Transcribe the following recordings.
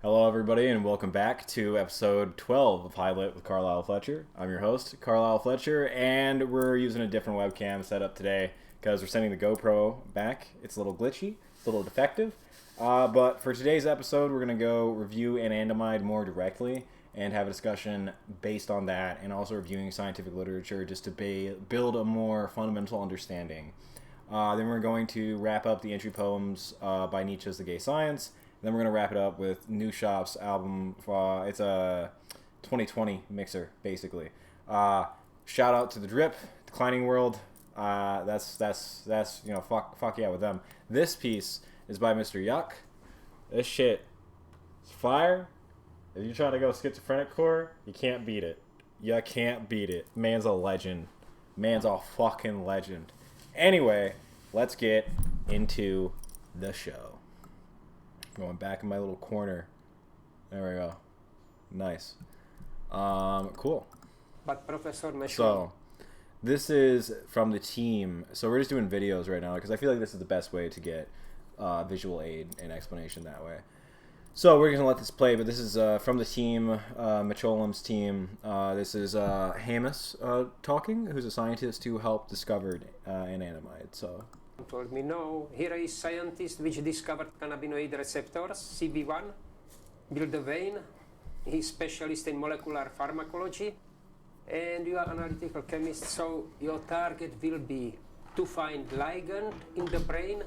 Hello, everybody, and welcome back to episode 12 of Highlight with Karhlyle Fletcher. I'm your host, Karhlyle Fletcher, and we're using a different webcam setup today because we're sending the GoPro back. It's a little glitchy, it's a little defective, but for today's episode, we're going to go review Anandamide more directly and have a discussion based on that, and also reviewing scientific literature just to build a more fundamental understanding. Then we're going to wrap up the entry poems by Nietzsche's The Gay Science. Then we're going to wrap it up with New Shop's album. It's a 2020 mixer, basically. Shout out to The Drip, Declining World. That's fuck yeah with them. This piece is by Mr. Yuk. This shit is fire. If you're trying to go schizophrenic core, you can't beat it. You can't beat it. Man's a legend. Man's a fucking legend. Anyway, let's get into the show. Going back in my little corner. There we go. Nice. Cool. But Professor Meshul. So, this is from the team. So we're just doing videos right now because I feel like this is the best way to get visual aid and explanation that way. So we're going to let this play, but this is from the team, Mecholam's team. This is Hanus talking, who's a scientist who helped discover anandamide. So... told me, no, here is scientist which discovered cannabinoid receptors, CB1, build a vein, he's specialist in molecular pharmacology, and you are analytical chemist, so your target will be to find ligand in the brain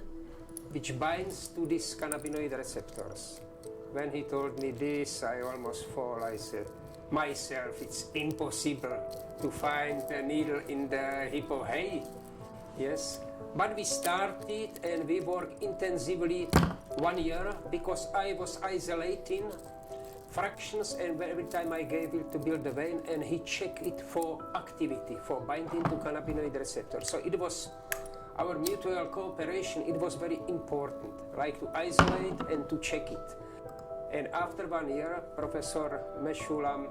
which binds to these cannabinoid receptors. When he told me this, I almost fall. I said, myself, it's impossible to find a needle in the hippo. Hey, yes. But we started and we worked intensively 1 year because I was isolating fractions, and every time I gave it to build a vein, and he checked it for activity, for binding to cannabinoid receptors. So it was our mutual cooperation. It was very important, like to isolate and to check it. And after 1 year, Professor Meshulam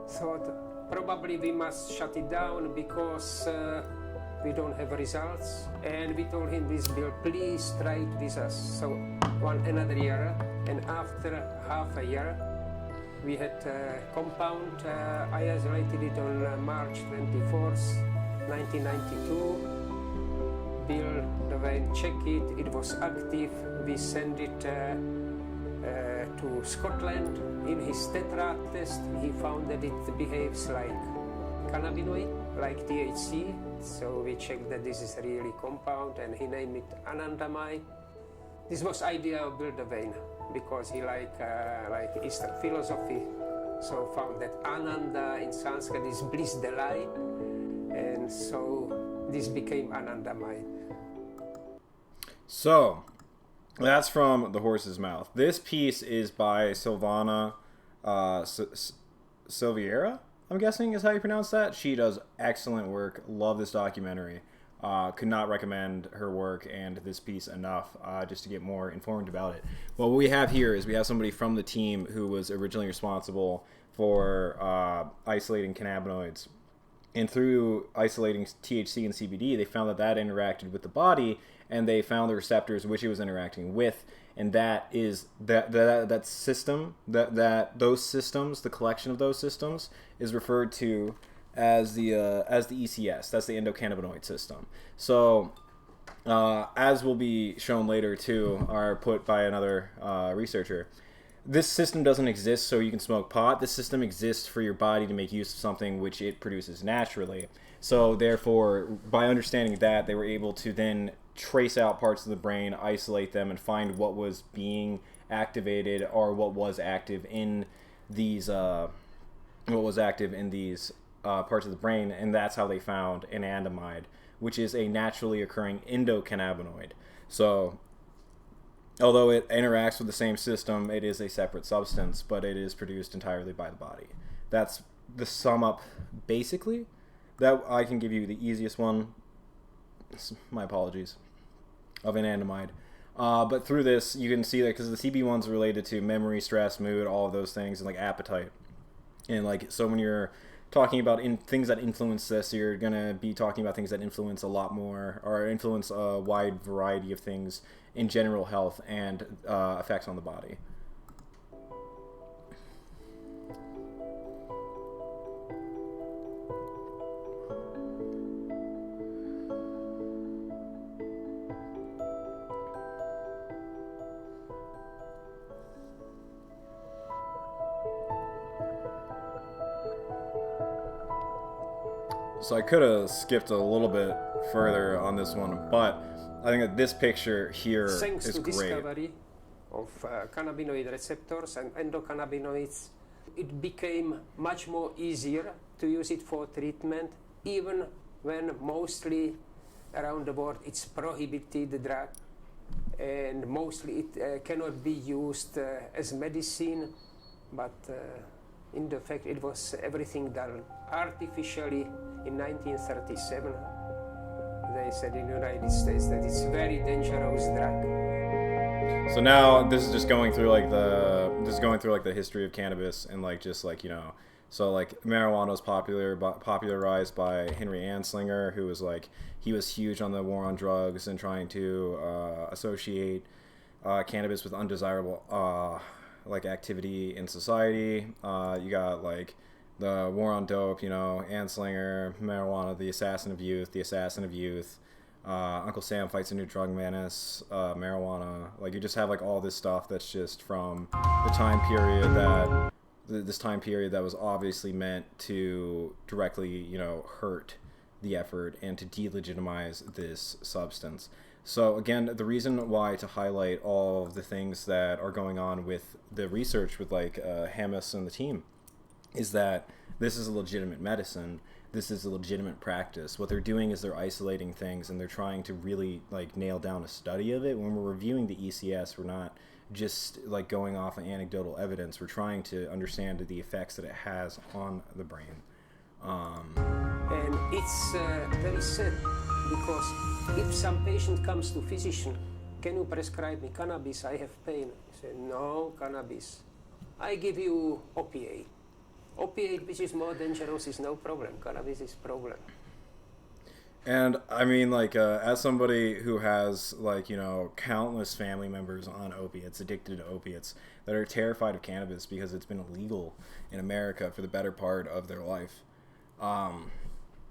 thought probably we must shut it down because we don't have results, and we told him this bill, please try it with us. So another year, and after half a year, we had a compound. I isolated it on March 24th, 1992. Bill the vein checked it, it was active. We sent it to Scotland. In his tetra test, he found that it behaves like cannabinoid, like THC. So we checked that this is really compound, and he named it Anandamide. This was idea of build a vein because he like Eastern philosophy. So found that Ananda in Sanskrit is bliss, delight, and so this became Anandamide. So, that's from The Horse's Mouth. This piece is by Silvana Silveira, I'm guessing is how you pronounce that. She does excellent work. Love this documentary. Could not recommend her work and this piece enough just to get more informed about it. Well, what we have here is we have somebody from the team who was originally responsible for isolating cannabinoids. And through isolating THC and CBD, they found that interacted with the body, and they found the receptors which it was interacting with. And that is that system, those systems, the collection of those systems is referred to as the ECS. That's the Endocannabinoid System. So, as will be shown later too, or put by another researcher, this system doesn't exist so you can smoke pot. This system exists for your body to make use of something which it produces naturally. So therefore, by understanding that, they were able to then trace out parts of the brain, isolate them, and find what was being activated or what was active in these parts of the brain, and that's how they found anandamide, which is a naturally occurring endocannabinoid. So, although it interacts with the same system, it is a separate substance, but it is produced entirely by the body. That's the sum up, basically. That I can give you the easiest one. My apologies. Of anandamide. But through this, you can see that because the CB1's related to memory, stress, mood, all of those things, and like appetite. And like, so when you're talking about things that influence this, you're going to be talking about things that influence a lot more, or influence a wide variety of things in general health and effects on the body. So I could have skipped a little bit further on this one, but I think that this picture here Thanks is to great. discovery of cannabinoid receptors and endocannabinoids, it became much more easier to use it for treatment, even when mostly around the world it's prohibited drug, and mostly it cannot be used as medicine, but in the fact it was everything done artificially in 1937. They said in the United States that it's very dangerous drug. So now this is just going through like the history of cannabis and like just like, you know, so like marijuana was popularized by Henry Anslinger, who was like, he was huge on the war on drugs and trying to associate cannabis with undesirable like activity in society. You got like the war on dope, you know, Anslinger, marijuana, the assassin of youth. Uncle Sam fights a new drug menace, marijuana. Like, you just have like all this stuff that's just from the time period that this time period that was obviously meant to directly, you know, hurt the effort and to delegitimize this substance. So again, the reason why to highlight all of the things that are going on with the research with like Hanus and the team is that this is a legitimate medicine. This is a legitimate practice. What they're doing is they're isolating things and they're trying to really like nail down a study of it. When we're reviewing the ECS, we're not just like going off of anecdotal evidence. We're trying to understand the effects that it has on the brain. And it's very sad, because if some patient comes to physician, can you prescribe me cannabis? I have pain. I say, no, cannabis. I give you opiate. Opiate, which is more dangerous, is no problem. Cannabis is problem. And I mean, like, as somebody who has, like, you know, countless family members on opiates, addicted to opiates, that are terrified of cannabis because it's been illegal in America for the better part of their life,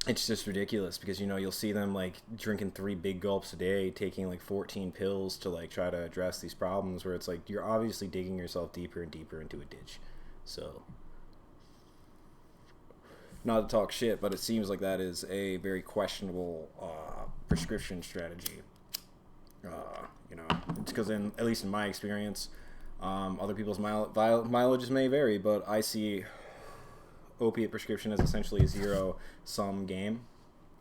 it's just ridiculous because, you know, you'll see them, like, drinking 3 big gulps a day, taking, like, 14 pills to, like, try to address these problems where it's like, you're obviously digging yourself deeper and deeper into a ditch. So, not to talk shit, but it seems like that is a very questionable prescription strategy. You know, it's because at least in my experience, other people's mileages may vary, but I see opiate prescription as essentially a zero-sum game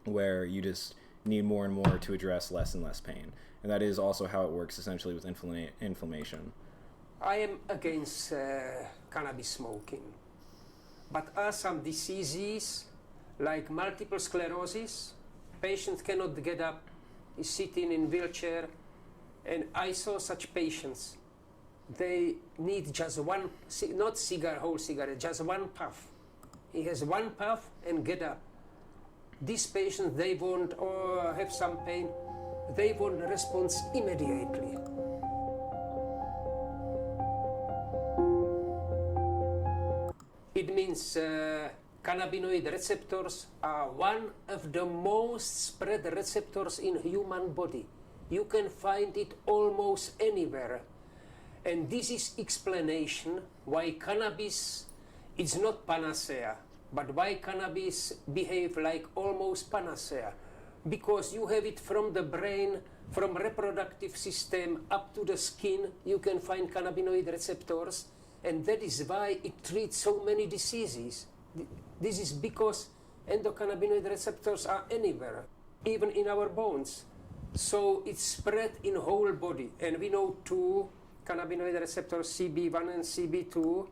where you just need more and more to address less and less pain. And that is also how it works essentially with inflammation. I am against cannabis smoking. But are some diseases like multiple sclerosis, patient cannot get up, is sitting in wheelchair, and I saw such patients. They need just one, not whole cigarette, just one puff. He has one puff and get up. These patients, they won't have some pain, they want a response immediately. It means cannabinoid receptors are one of the most spread receptors in human body. You can find it almost anywhere. And this is explanation why cannabis is not panacea, but why cannabis behave like almost panacea. Because you have it from the brain, from reproductive system up to the skin, you can find cannabinoid receptors. And that is why it treats so many diseases. This is because endocannabinoid receptors are anywhere, even in our bones. So it's spread in whole body. And we know 2 cannabinoid receptors, CB1 and CB2.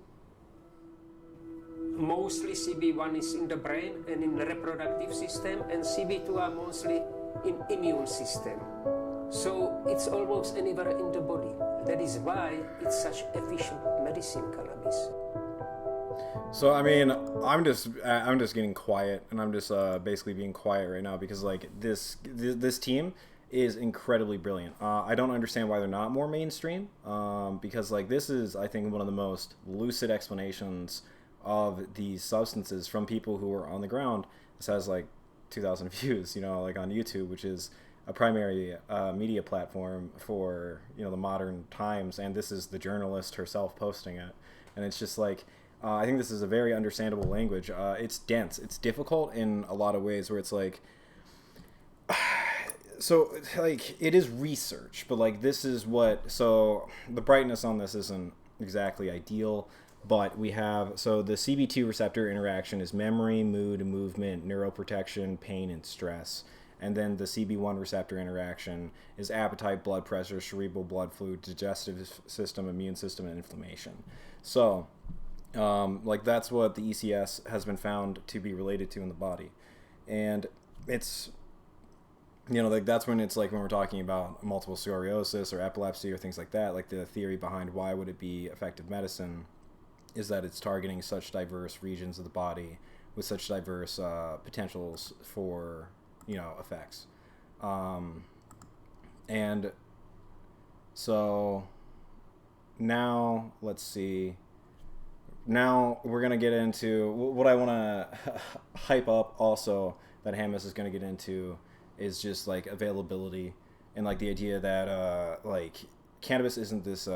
Mostly CB1 is in the brain and in the reproductive system, and CB2 are mostly in immune system. So it's almost anywhere in the body. That is why it's such efficient medicine, cannabis. So I mean, I'm just getting quiet, and I'm just basically being quiet right now because like this team is incredibly brilliant. I don't understand why they're not more mainstream, because like this is, I think, one of the most lucid explanations of these substances from people who are on the ground. This has like 2,000 views, you know, like on YouTube, which is a primary media platform for, you know, the modern times, and this is the journalist herself posting it. And it's just like, I think this is a very understandable language. It's dense. It's difficult in a lot of ways where it's like, so like it is research, but like this is what, so the brightness on this isn't exactly ideal, but we have, so the CB2 receptor interaction is memory, mood, movement, neuroprotection, pain, and stress. And then the CB1 receptor interaction is appetite, blood pressure, cerebral blood fluid, digestive system, immune system, and inflammation. So like that's what the ECS has been found to be related to in the body. And it's, you know, like that's when it's like when we're talking about multiple sclerosis or epilepsy or things like that, like the theory behind why would it be effective medicine is that it's targeting such diverse regions of the body with such diverse potentials for, you know, effects. And so now let's see. Now we're going to get into what I want to hype up also that Hanus is going to get into is just like availability and like the idea that like cannabis isn't this you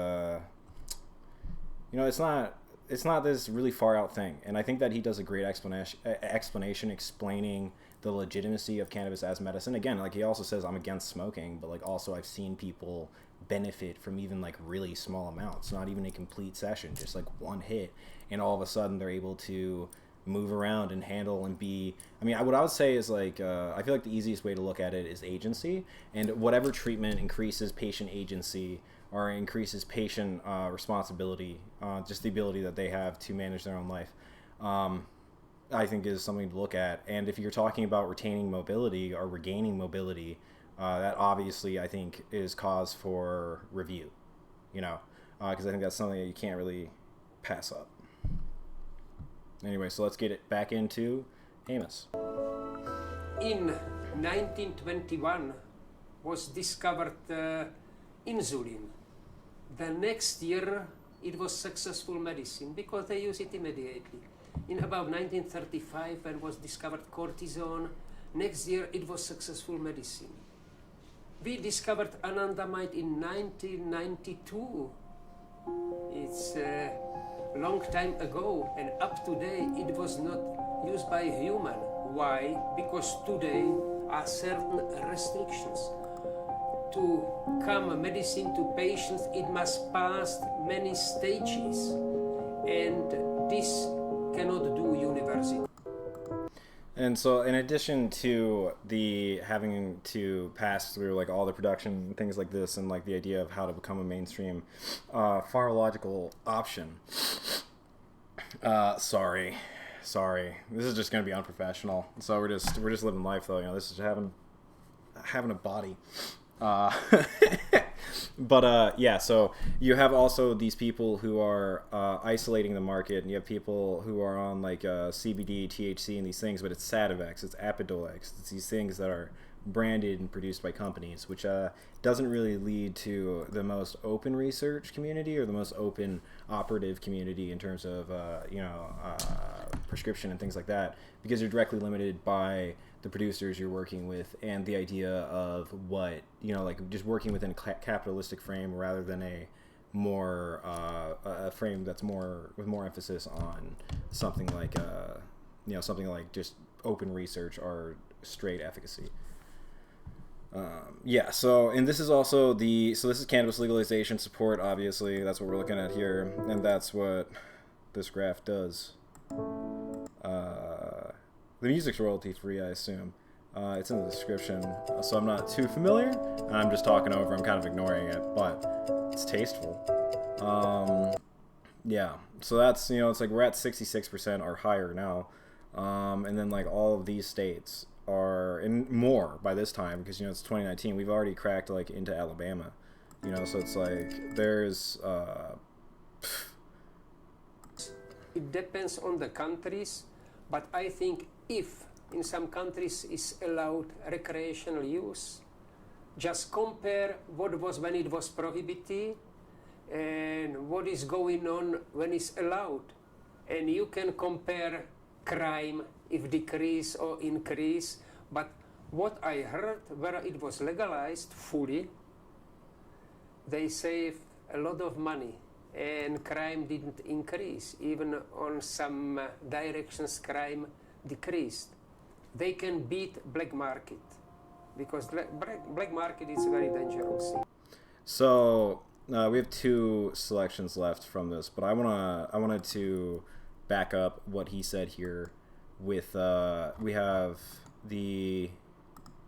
know, it's not this really far out thing. And I think that he does a great explanation explaining the legitimacy of cannabis as medicine. Again, like he also says, I'm against smoking, but like also I've seen people benefit from even like really small amounts, not even a complete session, just like one hit, and all of a sudden they're able to move around and handle and be, I mean, what I would say is like, I feel like the easiest way to look at it is agency, and whatever treatment increases patient agency or increases patient responsibility, just the ability that they have to manage their own life, I think is something to look at. And if you're talking about retaining mobility or regaining mobility, that obviously I think is cause for review, you know, because I think that's something that you can't really pass up. Anyway, so let's get it back into Hanus. In 1921 was discovered insulin. The next year it was successful medicine because they use it immediately. In about 1935 when was discovered cortisone, next year it was successful medicine. We discovered Anandamide in 1992. It's a long time ago, and up to date it was not used by human. Why? Because today are certain restrictions. To come medicine to patients, it must pass many stages, and this cannot do university. And so in addition to the having to pass through like all the production and things like this, and like the idea of how to become a mainstream pharmacological option, sorry, this is just going to be unprofessional. So we're just living life though, you know, this is having a body. But yeah, so you have also these people who are isolating the market, and you have people who are on like CBD, THC, and these things, but it's Sativex, it's Apidolex, it's these things that are branded and produced by companies, which doesn't really lead to the most open research community or the most open operative community in terms of prescription and things like that, because you're directly limited by the producers you're working with and the idea of what, you know, like just working within a capitalistic frame rather than a more a frame that's more with more emphasis on something like something like just open research or straight efficacy. Yeah, so, and this is also this is cannabis legalization support, obviously. That's what we're looking at here, and that's what this graph does. The music's royalty free, I assume. It's in the description, so I'm not too familiar. I'm just talking over, I'm kind of ignoring it, but it's tasteful. Yeah, so that's, you know, it's like we're at 66% or higher now. And then like all of these states are in more by this time, because, you know, it's 2019. We've already cracked like into Alabama, you know, so it's like there's it depends on the countries, but I think if in some countries is allowed recreational use, just compare what was when it was prohibited and what is going on when it's allowed, and you can compare crime if decrease or increase. But what I heard, where it was legalized fully, they save a lot of money, and crime didn't increase. Even on some directions, crime decreased. They can beat black market, because black market is very dangerous thing. So we have 2 selections left from this, but I wanted to back up what he said here with we have the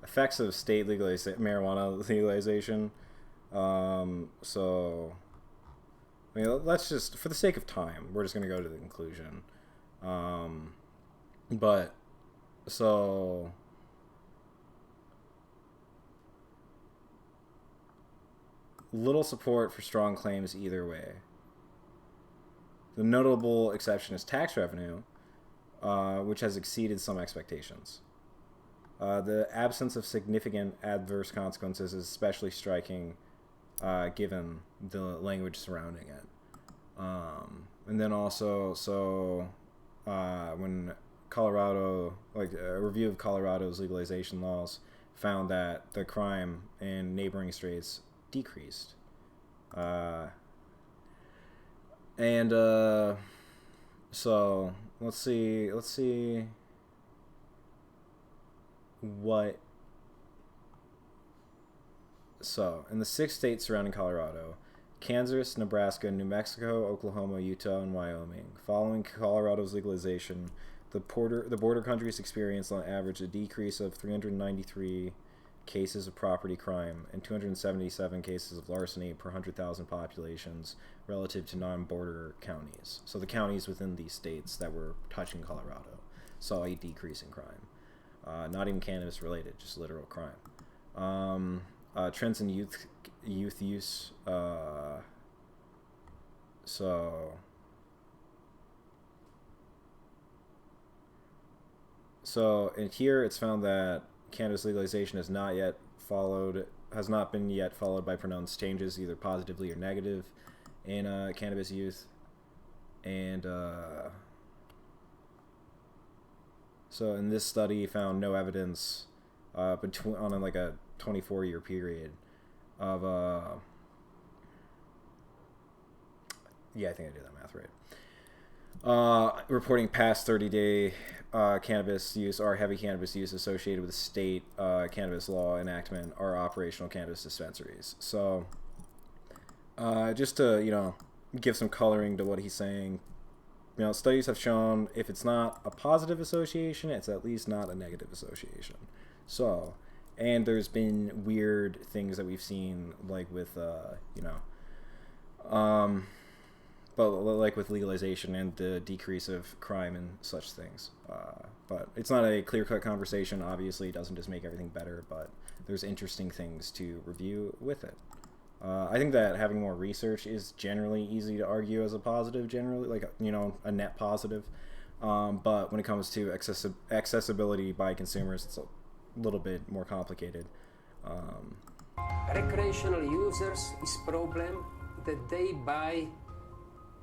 effects of state marijuana legalization. So I mean, let's just, for the sake of time, we're just going to go to the conclusion. But so little support for strong claims either way. The notable exception is tax revenue, which has exceeded some expectations. The absence of significant adverse consequences is especially striking given the language surrounding it. And then also, when Colorado, like a review of Colorado's legalization laws, found that the crime in neighboring states decreased. So let's see what. So in the 6 states surrounding Colorado, Kansas, Nebraska, New Mexico, Oklahoma, Utah, and Wyoming, following Colorado's legalization, the border countries experienced on average a decrease of 393 cases of property crime and 277 cases of larceny per 100,000 populations relative to non-border counties. So the counties within these states that were touching Colorado saw a decrease in crime. Not even cannabis related, just literal crime. Trends in youth use. So in here, it's found that cannabis legalization has not been yet followed by pronounced changes, either positively or negative, in cannabis youth. And so in this study, found no evidence on like a 24-year period of I think I did that math right. Reporting past 30-day cannabis use or heavy cannabis use associated with state cannabis law enactment or operational cannabis dispensaries. So just to give some coloring to what he's saying, studies have shown if it's not a positive association, it's at least not a negative association. So, and there's been weird things that we've seen, like with but like with legalization and the decrease of crime and such things. But it's not a clear-cut conversation. Obviously, it doesn't just make everything better, but there's interesting things to review with it. I think that having more research is generally easy to argue as a positive, generally, like, a net positive. But when it comes to accessibility by consumers, it's a little bit more complicated. Recreational users is problem that they buy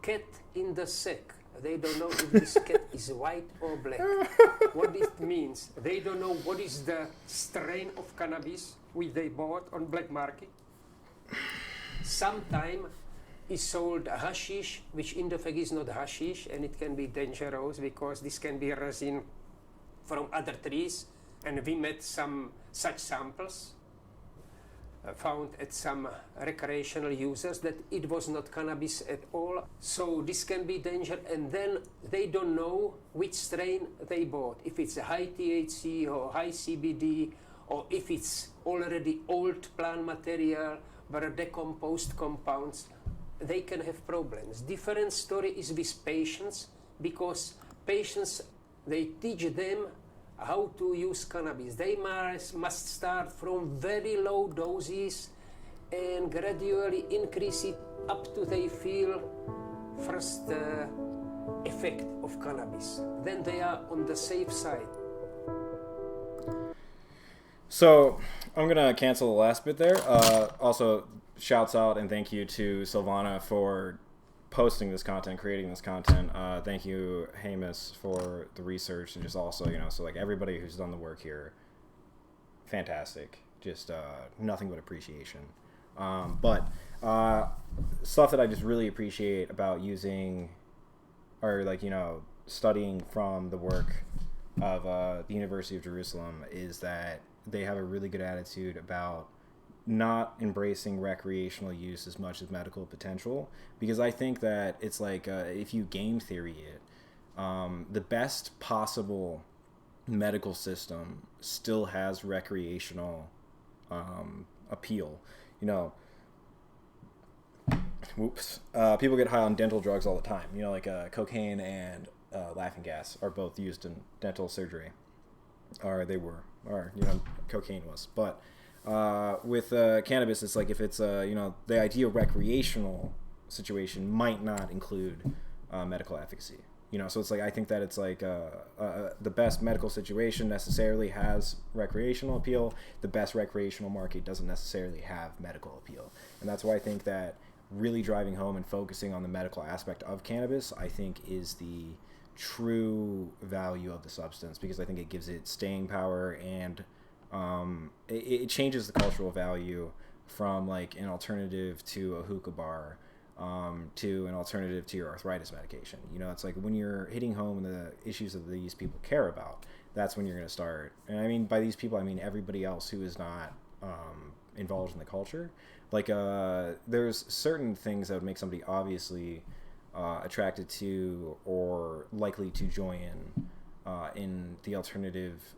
cat in the sack. They don't know if this cat is white or black. What it means. They don't know what is the strain of cannabis which they bought on black market. Sometimes is sold hashish, which in the fact is not hashish, and it can be dangerous because this can be resin from other trees. And we met some such samples found at some recreational users that it was not cannabis at all. So this can be danger, and then they don't know which strain they bought, if it's a high THC or high CBD, or if it's already old plant material but decomposed compounds. They can have problems. Different story is with patients, because patients, they teach them how to use cannabis. They must start from very low doses and gradually increase it up to they feel first effect of cannabis. Then they are on the safe side. So I'm going to cancel the last bit there. Also, shouts out and thank you to Silvana for posting this content, creating this content. Thank you, Hanus, for the research, and just also, so like everybody who's done the work here, fantastic. Just nothing but appreciation. But stuff that I just really appreciate about using, or like, studying from the work of the University of Jerusalem is that they have a really good attitude about not embracing recreational use as much as medical potential, because I think that it's like if you game theory it, the best possible medical system still has recreational appeal. People get high on dental drugs all the time. Like cocaine and laughing gas are both used in dental surgery, or they were, or cocaine was. But with cannabis, it's like if it's the ideal recreational situation might not include medical efficacy. So it's like I think that it's like the best medical situation necessarily has recreational appeal. The best recreational market doesn't necessarily have medical appeal, and that's why I think that really driving home and focusing on the medical aspect of cannabis, I think, is the true value of the substance, because I think it gives it staying power, and it changes the cultural value from like an alternative to a hookah bar to an alternative to your arthritis medication. It's like when you're hitting home the issues that these people care about, that's when you're going to start. And I mean, by these people, I mean everybody else who is not involved in the culture. Like there's certain things that would make somebody obviously attracted to or likely to join in the alternative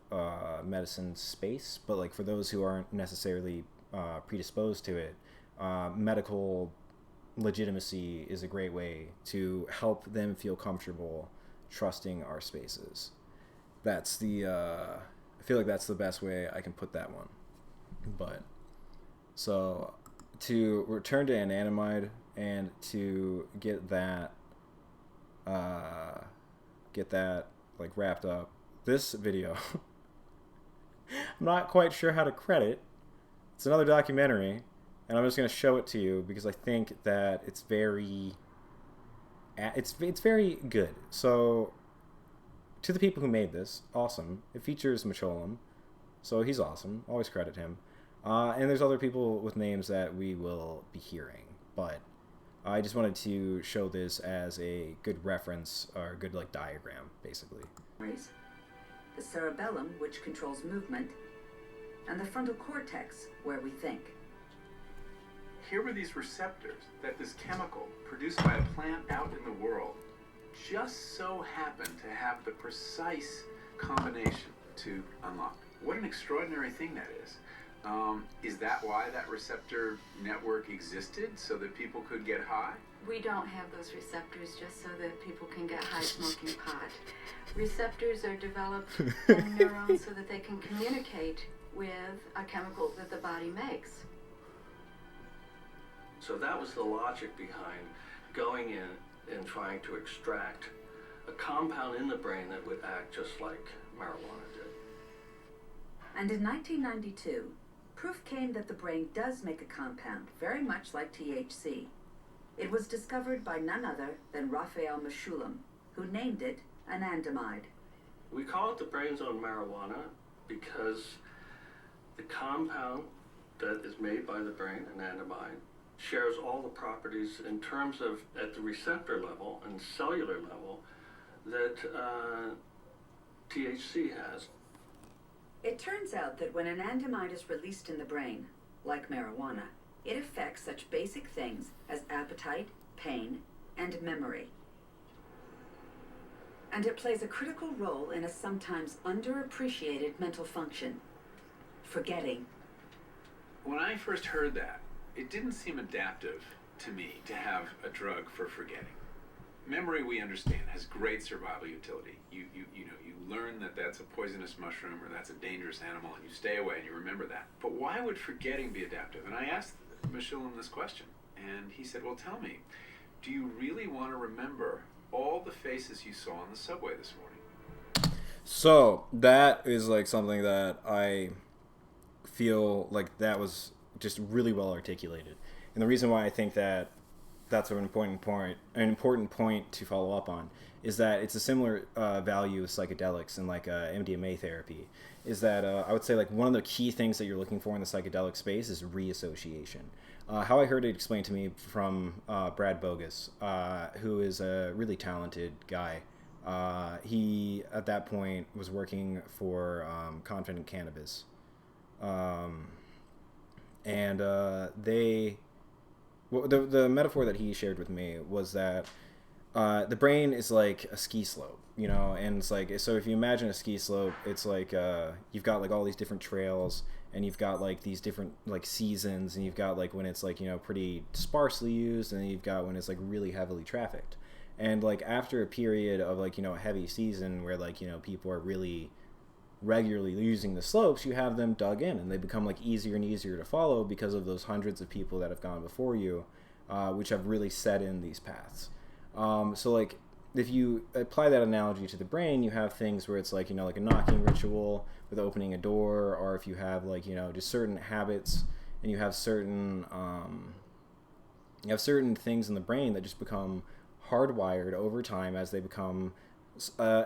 medicine space, but like for those who aren't necessarily predisposed to it, medical legitimacy is a great way to help them feel comfortable trusting our spaces. That's the I feel like that's the best way I can put that one. But so to return to anandamide and to get that like wrapped up, this video I'm not quite sure how to credit. It's another documentary, and I'm just going to show it to you because I think that it's very good. So to the people who made this, awesome. It features Macholam, so he's awesome. Always credit him. And there's other people with names that we will be hearing, but I just wanted to show this as a good reference, or a good like diagram, basically. The cerebellum, which controls movement, and the frontal cortex, where we think. Here were these receptors that this chemical produced by a plant out in the world just so happened to have the precise combination to unlock. What an extraordinary thing that is. Is that why that receptor network existed, so that people could get high? We don't have those receptors just so that people can get high smoking pot. Receptors are developed in neurons so that they can communicate with a chemical that the body makes. So that was the logic behind going in and trying to extract a compound in the brain that would act just like marijuana did. And in 1992, proof came that the brain does make a compound very much like THC. It was discovered by none other than Raphael Mechoulam, who named it Anandamide. We call it the brain's own marijuana because the compound that is made by the brain, anandamide, shares all the properties in terms of at the receptor level and cellular level that THC has. It turns out that when anandamide is released in the brain, like marijuana, it affects such basic things as appetite, pain, and memory. And it plays a critical role in a sometimes underappreciated mental function, forgetting. When I first heard that, it didn't seem adaptive to me to have a drug for forgetting. Memory, we understand, has great survival utility. You learn that that's a poisonous mushroom or that's a dangerous animal, and you stay away and you remember that. But why would forgetting be adaptive? And I asked Mechoulam this question, and he said, well, tell me, do you really want to remember all the faces you saw on the subway this morning? So that is like something that I feel like that was just really well articulated. And the reason why I think that that's an important point. An important point to follow up on is that it's a similar value with psychedelics and like MDMA therapy. Is that I would say like one of the key things that you're looking for in the psychedelic space is reassociation. How I heard it explained to me from Brad Bogus, who is a really talented guy. He at that point was working for Confident Cannabis, and the metaphor that he shared with me was that the brain is like a ski slope, you know, and it's like, so if you imagine a ski slope, it's like you've got like all these different trails, and you've got like these different like seasons, and you've got like when it's like, you know, pretty sparsely used, and then you've got when it's like really heavily trafficked. And like after a period of like, you know, a heavy season where like, you know, people are really regularly using the slopes, you have them dug in, and they become like easier and easier to follow because of those hundreds of people that have gone before you, which have really set in these paths. So like if you apply that analogy to the brain, you have things where it's like, you know, like a knocking ritual with opening a door, or if you have like, you know, just certain habits, and you have certain things in the brain that just become hardwired over time as they become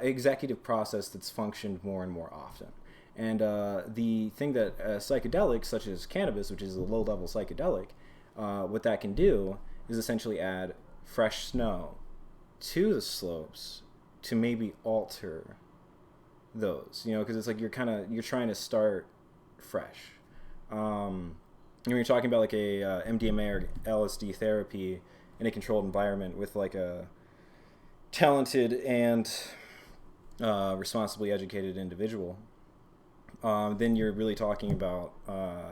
executive process that's functioned more and more often. And the thing that psychedelics such as cannabis, which is a low-level psychedelic, what that can do is essentially add fresh snow to the slopes to maybe alter those, you know, because it's like you're trying to start fresh. When you're talking about like a MDMA or LSD therapy in a controlled environment with like a talented and responsibly educated individual, then you're really talking about,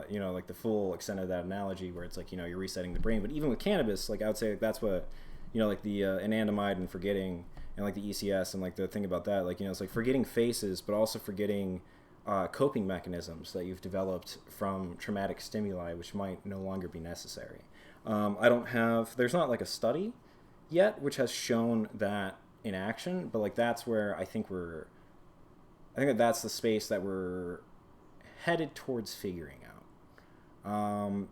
you know, like the full extent of that analogy where it's like, you know, you're resetting the brain. But even with cannabis, like I would say like that's what, you know, like the Anandamide and forgetting, and like the ECS and like the thing about that, like, you know, it's like forgetting faces, but also forgetting coping mechanisms that you've developed from traumatic stimuli, which might no longer be necessary. There's not like a study yet which has shown that in action, but like that's where I think that's the space that we're headed towards figuring out.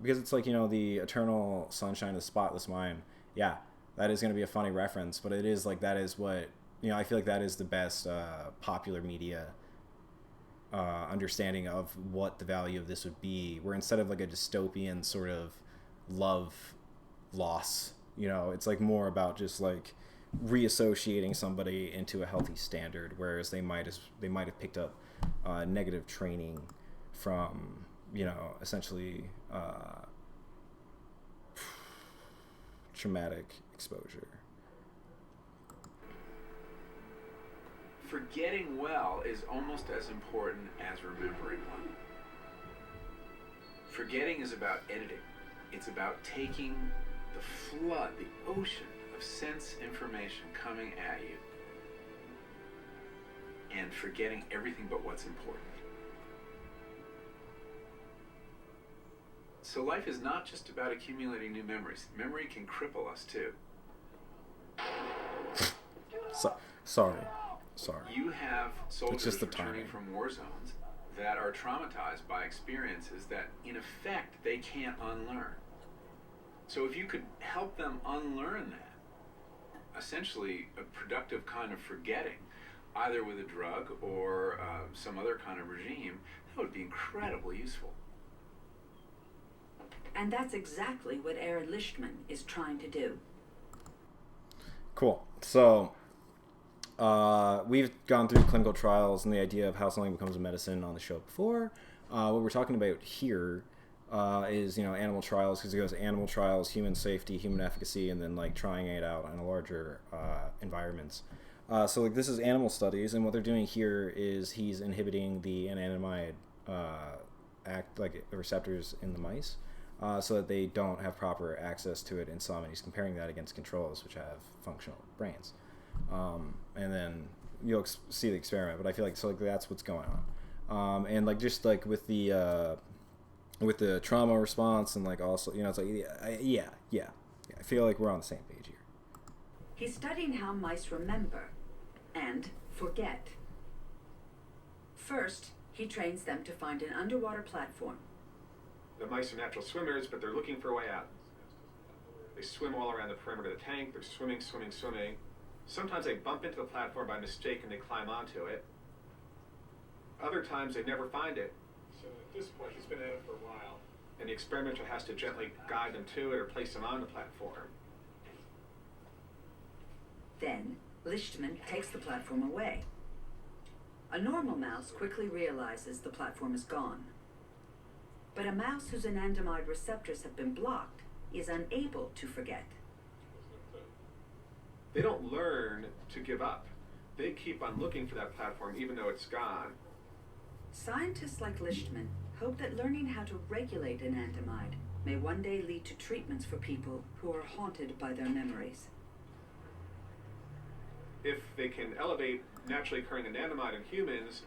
Because it's like, you know, the eternal sunshine of the spotless mind. Yeah, that is going to be a funny reference, but it is like, that is what, you know, I feel like that is the best popular media understanding of what the value of this would be, where instead of like a dystopian sort of love loss, you know, it's like more about just like reassociating somebody into a healthy standard, whereas they might have picked up negative training from, you know, essentially traumatic exposure. Forgetting well is almost as important as remembering well. Forgetting is about editing. It's about taking the flood, the ocean of sense information coming at you, and forgetting everything but what's important. So life is not just about accumulating new memories. Memory can cripple us too. Sorry. You have soldiers just the returning timing from war zones that are traumatized by experiences that, in effect, they can't unlearn. So if you could help them unlearn that, essentially a productive kind of forgetting, either with a drug or some other kind of regime, that would be incredibly useful. And that's exactly what Aaron Lichtman is trying to do. Cool. So we've gone through clinical trials and the idea of how something becomes a medicine on the show before. What we're talking about here is, you know, animal trials, because it goes animal trials, human safety, human efficacy, and then like trying it out in a larger environments. So like this is animal studies, and what they're doing here is he's inhibiting the anandamide receptors in the mice, so that they don't have proper access to it in some, and he's comparing that against controls which have functional brains. And then you'll see the experiment, but I feel like that's what's going on. And like just like with the trauma response, and like also, you know, it's like yeah, I feel like we're on the same page here. He's studying how mice remember and forget. First, he trains them to find an underwater platform. The mice are natural swimmers, but they're looking for a way out. They swim all around the perimeter of the tank. They're swimming, swimming, swimming. Sometimes they bump into the platform by mistake and they climb onto it. Other times they never find it. So at this point, he's been at it for a while. And the experimenter has to gently guide them to it or place them on the platform. Then, Lichtman takes the platform away. A normal mouse quickly realizes the platform is gone. But a mouse whose anandamide receptors have been blocked is unable to forget. They don't learn to give up. They keep on looking for that platform even though it's gone. Scientists like Lichtman hope that learning how to regulate anandamide may one day lead to treatments for people who are haunted by their memories. If they can elevate naturally occurring anandamide in humans,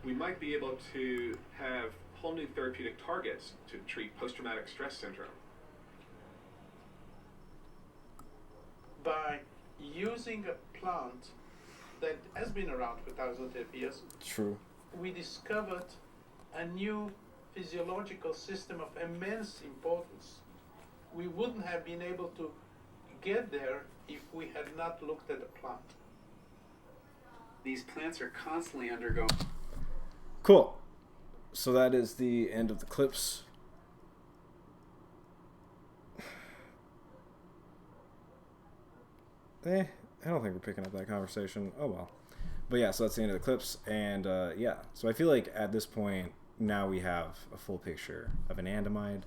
we might be able to have whole new therapeutic targets to treat post-traumatic stress syndrome. By using a plant that has been around for thousands of years, True. we discovered a new physiological system of immense importance. We wouldn't have been able to get there if we had not looked at the plant. These plants are constantly undergoing. Cool. So that is the end of the clips. I don't think we're picking up that conversation. Oh well. But yeah, so that's the end of the clips. And yeah, so I feel like at this point, now we have a full picture of anandamide.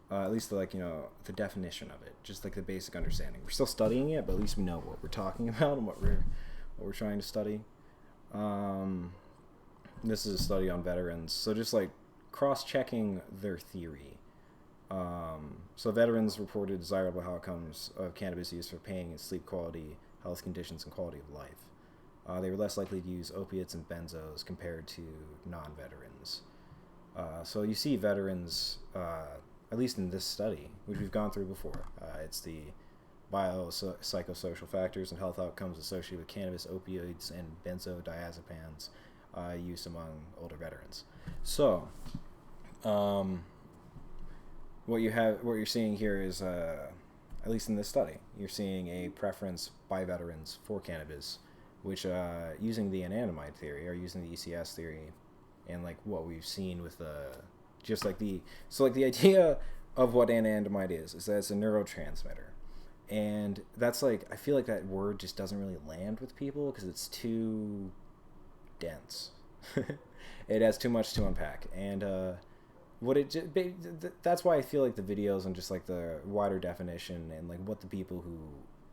At least like, you know, the definition of it. Just like the basic understanding. We're still studying it, but at least we know what we're talking about and what we're trying to study. This is a study on veterans. So just like cross-checking their theory. So veterans reported desirable outcomes of cannabis use for pain and sleep quality, health conditions, and quality of life. They were less likely to use opiates and benzos compared to non-veterans. So you see veterans, at least in this study, which we've gone through before. It's the psychosocial factors and health outcomes associated with cannabis, opioids, and benzodiazepines used among older veterans. So, what you're seeing here is, at least in this study, you're seeing a preference by veterans for cannabis, which using the anandamide theory or using the ECS theory, and like what we've seen with the idea of what anandamide is that it's a neurotransmitter, and that's like, I feel like that word just doesn't really land with people because it's too dense. It has too much to unpack, and that's why I feel like the videos and just like the wider definition and like what the people who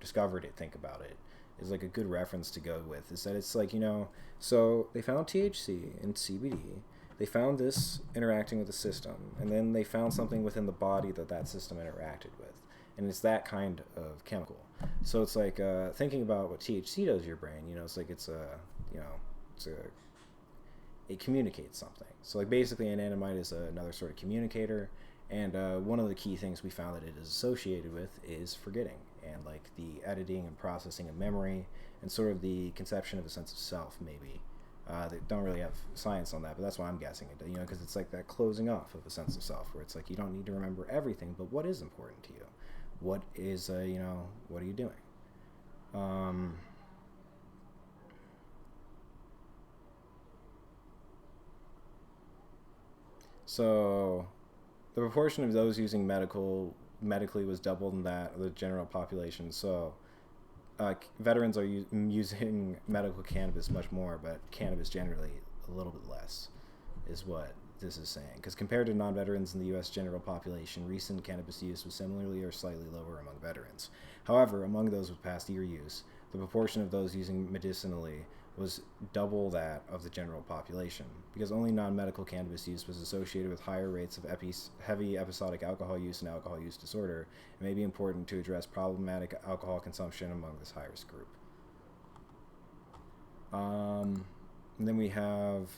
discovered it think about it is like a good reference to go with, is that it's like, you know, so they found THC and CBD, they found this interacting with the system, and then they found something within the body that system interacted with, and it's that kind of chemical. So it's like thinking about what THC does to your brain, you know, it's like it communicates something. So like basically anandamide is another sort of communicator, and one of the key things we found that it is associated with is forgetting, and like the editing and processing of memory, and sort of the conception of a sense of self, maybe. They don't really have science on that, but that's why I'm guessing it, you know, because it's like that closing off of a sense of self, where it's like you don't need to remember everything, but what is important to you? What is, you know, what are you doing? So the proportion of those using medically was double than that of the general population. So veterans are using medical cannabis much more, but cannabis generally a little bit less, is what this is saying. Because compared to non-veterans in the U.S. general population, recent cannabis use was similarly or slightly lower among veterans. However, among those with past year use, the proportion of those using medicinally was double that of the general population, because only non-medical cannabis use was associated with higher rates of heavy episodic alcohol use and alcohol use disorder. It may be important to address problematic alcohol consumption among this high-risk group. And then we have,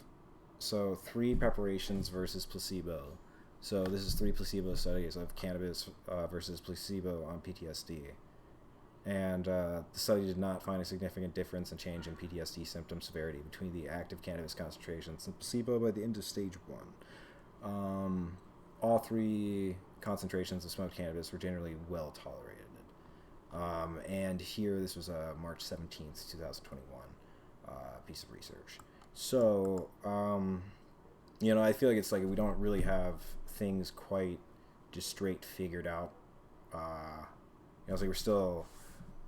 so 3 preparations versus placebo. So this is 3 placebo studies of cannabis versus placebo on PTSD. And the study did not find a significant difference in change in PTSD symptom severity between the active cannabis concentrations and placebo by the end of stage 1. All 3 concentrations of smoked cannabis were generally well tolerated. And here, this was a March 17th, 2021 piece of research. So, you know, I feel like it's like we don't really have things quite just straight figured out. You know, it's like we're still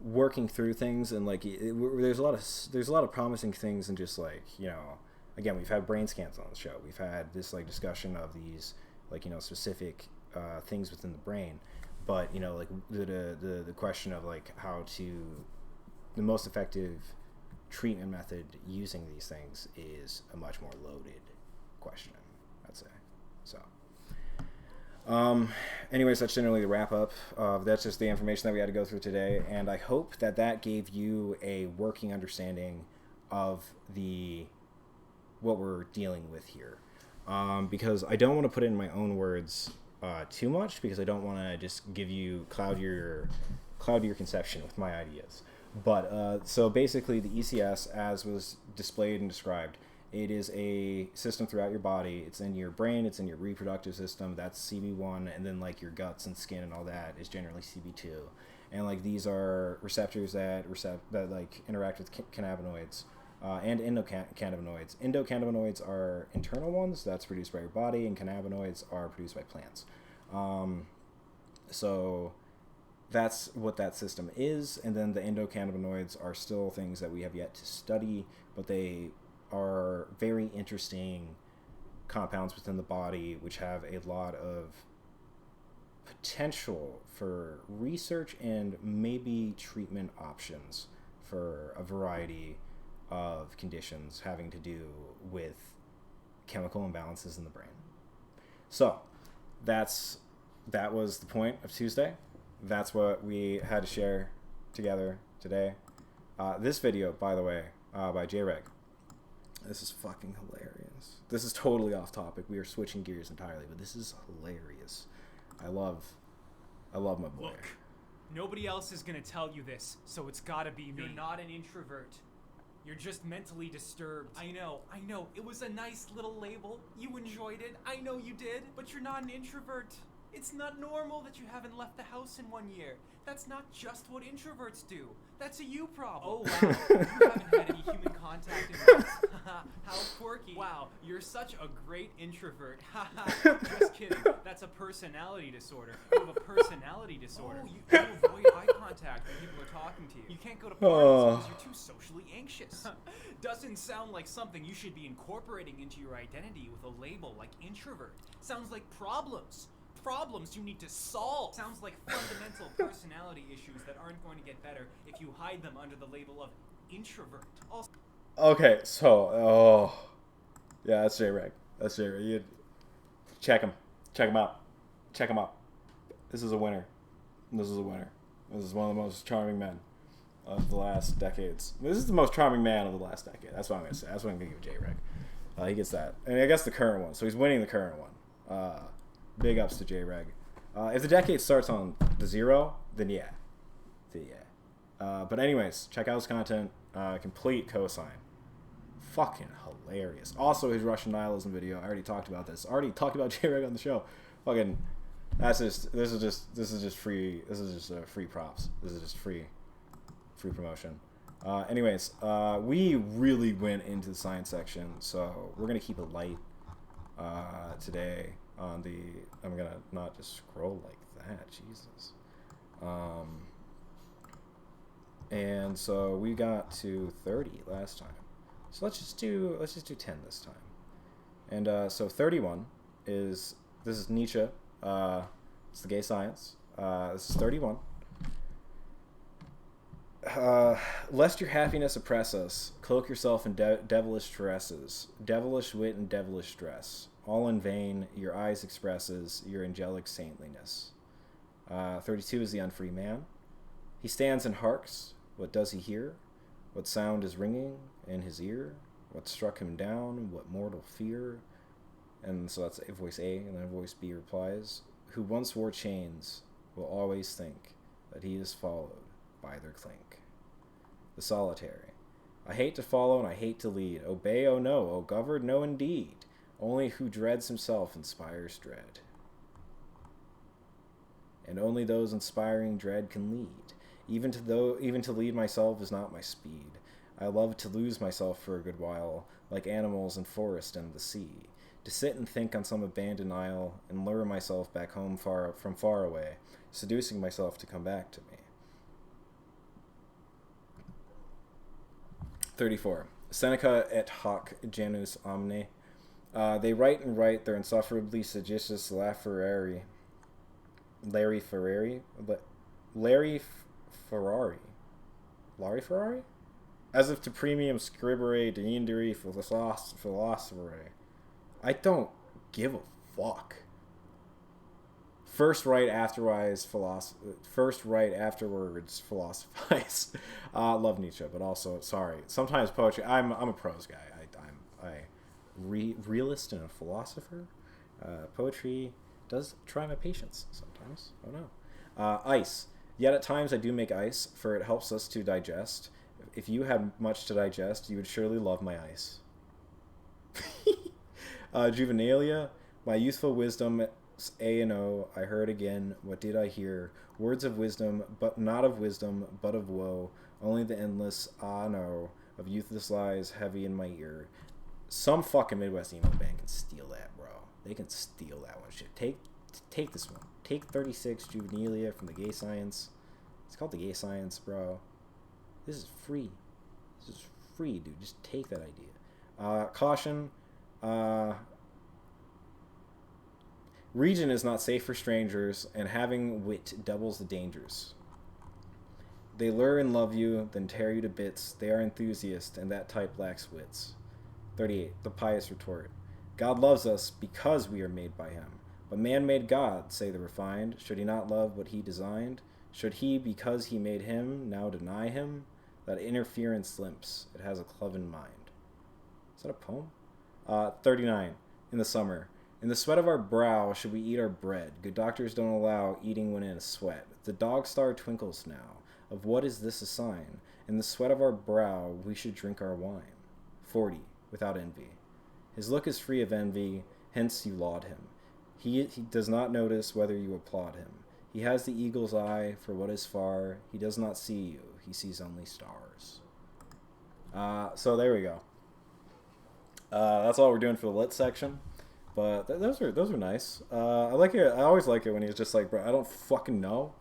working through things, and like there's a lot of promising things, and just like, you know, again, we've had brain scans on the show. We've had this like discussion of these like, you know, specific things within the brain. But, you know, like the question of like how to, the most effective treatment method using these things is a much more loaded question, I'd say. So, anyways, that's generally the wrap up. That's just the information that we had to go through today, and I hope that that gave you a working understanding of what we're dealing with here. Because I don't want to put it in my own words too much, because I don't want to just give you cloud your conception with my ideas. But so basically, the ECS, as was displayed and described, it is a system throughout your body. It's in your brain, it's in your reproductive system. That's CB1, and then like your guts and skin and all that is generally CB2. And like these are receptors that like interact with cannabinoids. And endocannabinoids. Endocannabinoids are internal ones that's produced by your body, and cannabinoids are produced by plants. So that's what that system is. And then the endocannabinoids are still things that we have yet to study, but they are very interesting compounds within the body, which have a lot of potential for research and maybe treatment options for a variety of conditions having to do with chemical imbalances in the brain. So that was the point of Tuesday. That's what we had to share together today. This video, by the way, by J-Reg. This is fucking hilarious. This is totally off topic. We are switching gears entirely, but this is hilarious. I love my boy. Look, nobody else is gonna tell you this, so it's gotta be me. You're not an introvert. You're just mentally disturbed. I know. It was a nice little label. You enjoyed it. I know you did. But you're not an introvert. It's not normal that you haven't left the house in 1 year. That's not just what introverts do. That's a you problem. Oh, wow. You haven't had any human contact in months. How quirky. Wow, you're such a great introvert. Just kidding. That's a personality disorder. You have a personality disorder. Oh, you avoid eye contact when people are talking to you. You can't go to parties because you're too socially anxious. Doesn't sound like something you should be incorporating into your identity with a label like introvert. Sounds like problems you need to solve. Sounds like fundamental personality issues that aren't going to get better if you hide them under the label of introvert. Also, Okay, so, yeah, that's J-Reg. You check him out. This is a winner. This is one of the most charming men of the last decades. This is the most charming man of the last decade. That's what I'm gonna say. That's what I'm gonna give J-Reg. He gets that, and I guess the current one. So he's winning the current one. Big ups to J-Reg. If the decade starts on the 0, then yeah. But anyways, check out his content. Complete cosign. Fucking hilarious. Also, his Russian nihilism video. I already talked about this. Already talked about J-Reg on the show. Fucking. This is just free. This is just free props. This is just free promotion. Anyways, we really went into the science section, so we're gonna keep it light today. I'm gonna not just scroll like that, Jesus. And so we got to 30 last time, so let's just do 10 this time. And so 31 this is Nietzsche. It's the gay science. This is 31. Lest your happiness oppress us, cloak yourself in devilish caresses, devilish wit and devilish dress. All in vain, your eyes expresses your angelic saintliness. 32 is the unfree man. He stands and harks. What does he hear? What sound is ringing in his ear? What struck him down? What mortal fear? And so that's voice A, and then voice B replies, who once wore chains will always think that he is followed by their clink. The solitary. I hate to follow and I hate to lead. Obey, oh no. Oh govern, no indeed. Only who dreads himself inspires dread. and only those inspiring dread can lead. Even to lead myself is not my speed. I love to lose myself for a good while, like animals in forest and the sea, to sit and think on some abandoned isle and lure myself back home from far away, seducing myself to come back to me. 34. Seneca et hoc genus omne. They write and write their insufferably seditious Larry Ferrari? As if to premium scribere deindere philosopherae. I don't give a fuck. First right afterwards philosophize. Love Nietzsche, but also, sorry, sometimes poetry, I'm a prose guy. I'm realist and a philosopher. Poetry does try my patience sometimes. Oh no. Ice. Yet at times I do make ice, for it helps us to digest. If you had much to digest, you would surely love my ice. Juvenalia. My youthful wisdom, A and O, I heard again, what did I hear? Words of wisdom, but not of wisdom, but of woe. Only the endless, no, of youthless lies heavy in my ear. Some fucking Midwest emo band can steal that, bro. They can steal that one. Shit. Take this one. Take 36 Juvenalia from the Gay Science. It's called the Gay Science, bro. This is free. This is free, dude. Just take that idea. Caution. Region is not safe for strangers, and having wit doubles the dangers. They lure and love you, then tear you to bits. They are enthusiasts, and that type lacks wits. 38. The pious retort. God loves us because we are made by him. But man made God, say the refined. Should he not love what he designed? Should he, because he made him, now deny him? That interference limps. It has a cloven mind. Is that a poem? 39. In the summer. In the sweat of our brow should we eat our bread. Good doctors don't allow eating when in a sweat. The dog star twinkles now. Of what is this a sign? In the sweat of our brow we should drink our wine. 40. Without envy. His look is free of envy, hence you laud him. He does not notice whether you applaud him. He has the eagle's eye for what is far. He does not see you. He sees only stars. So there we go. That's all we're doing for the lit section. But those are nice. I like it. I always like it when he's just like, bro, I don't fucking know.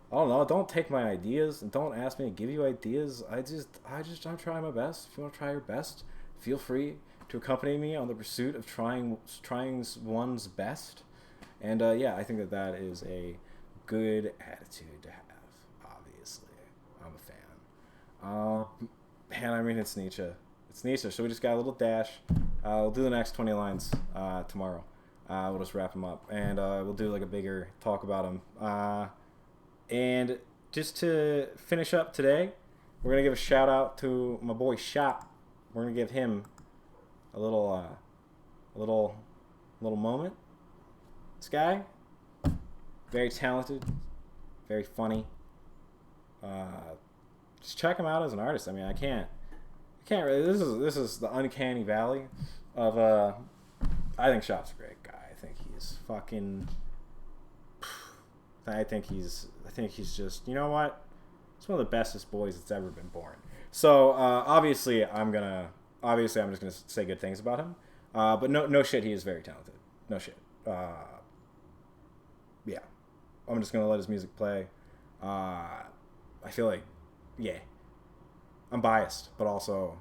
I don't know. Don't take my ideas and don't ask me to give you ideas. I'm trying my best. If you want to try your best, feel free to accompany me on the pursuit of trying one's best. And yeah, I think that is a good attitude to have. Obviously, I'm a fan. And I mean, it's Nietzsche. It's Nietzsche. So we just got a little dash. We'll do the next 20 lines tomorrow. We'll just wrap them up, and we'll do like a bigger talk about them. And just to finish up today, we're gonna give a shout out to my boy Shoppe. We're gonna give him a little moment. This guy, very talented, very funny. Just check him out as an artist. I mean, I can't really. This is the uncanny valley of. I think Shoppe's a great guy. I think he's fucking. I think he's just. You know what? He's one of the bestest boys that's ever been born. So obviously, I'm just gonna say good things about him. But no shit, he is very talented. No shit. Yeah, I'm just gonna let his music play. I feel like, yeah, I'm biased, but also,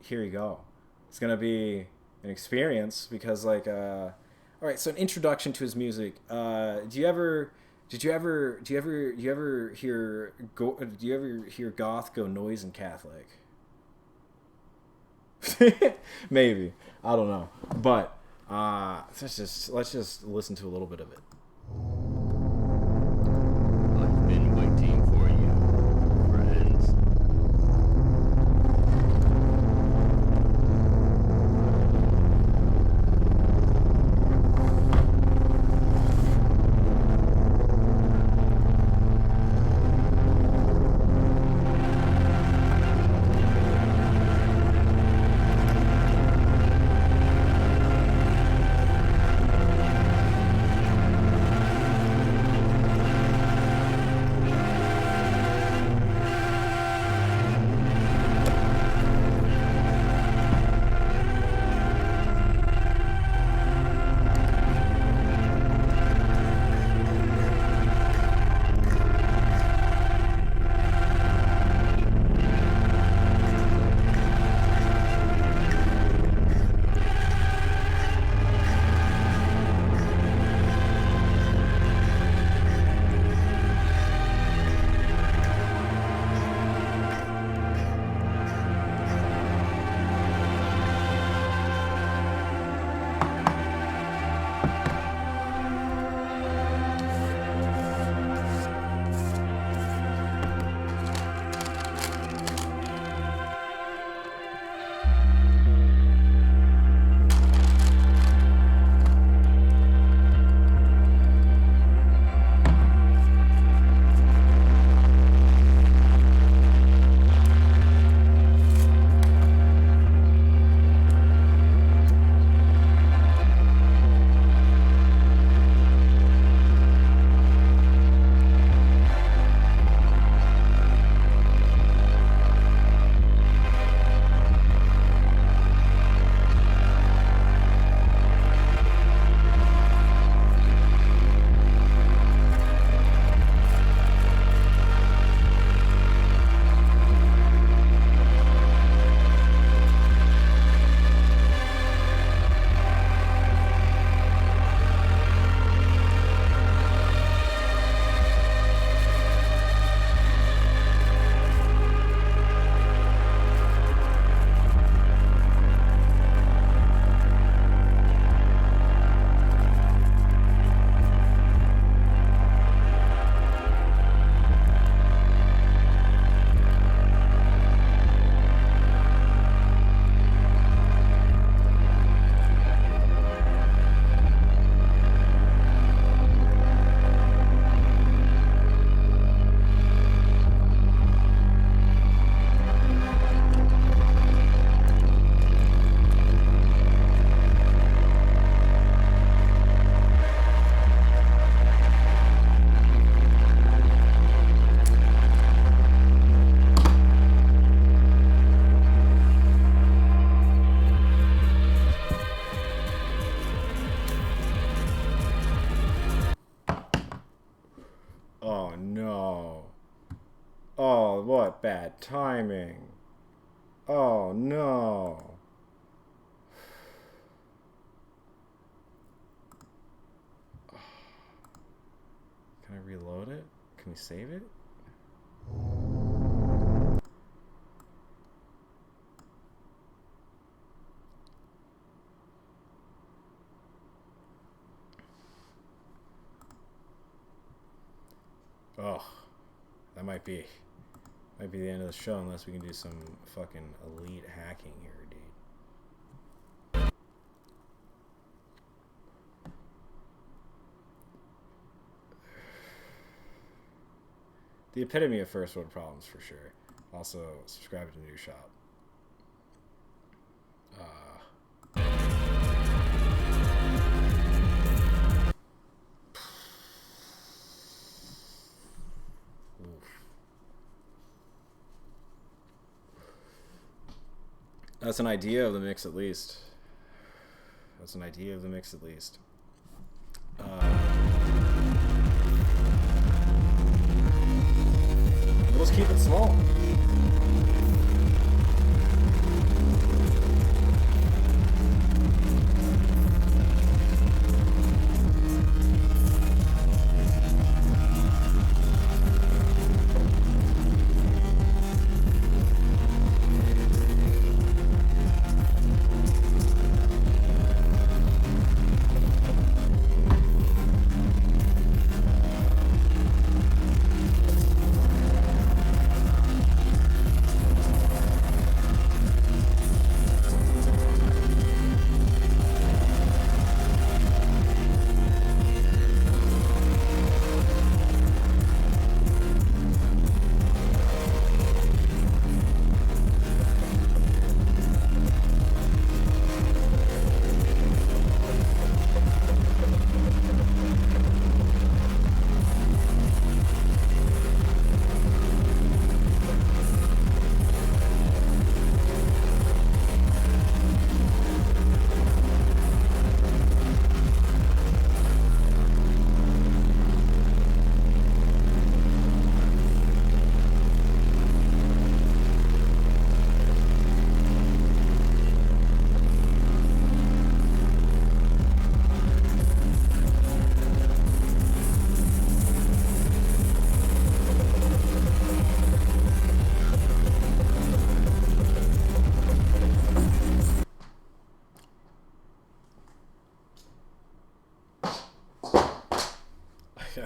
here you go. It's gonna be an experience because, like, all right. So, an introduction to his music. Do you ever hear goth go noise and Catholic? Maybe, I don't know, but let's just listen to a little bit of it. I've been waiting for you, friends. bad timing. Oh no. Can I reload it? Can we save it? Oh, that might be the end of the show unless we can do some fucking elite hacking here, dude. The epitome of first world problems for sure. Also, subscribe to the new shop. That's an idea of the mix, at least. That's an idea of the mix, at least. Let's keep it small.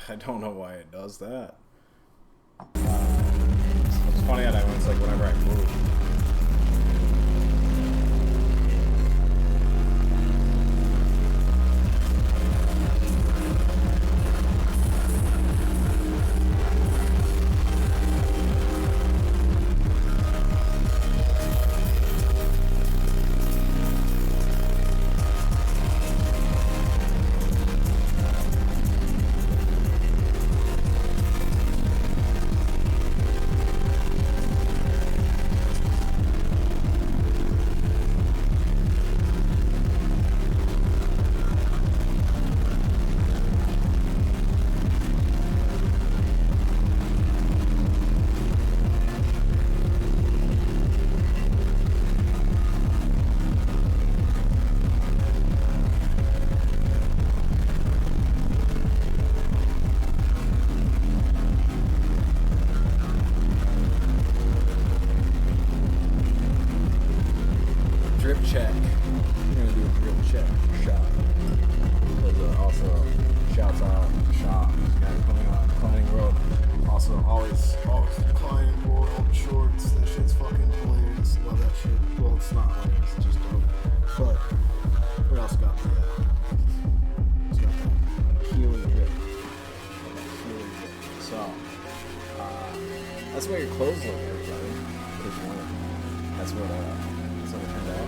I don't know why it does that. It's funny how it's like whenever I move. Check. We're gonna do a drip check shot. Because also, shouts out to Shoppe, guy coming on Declining World. Also, always Declining World shorts. That shit's fucking hilarious. Love that shit. Well, it's not hilarious, it's just dope. But what else got me? It's got that healing drip. So, that's what your clothes look, everybody. That's what it turned out.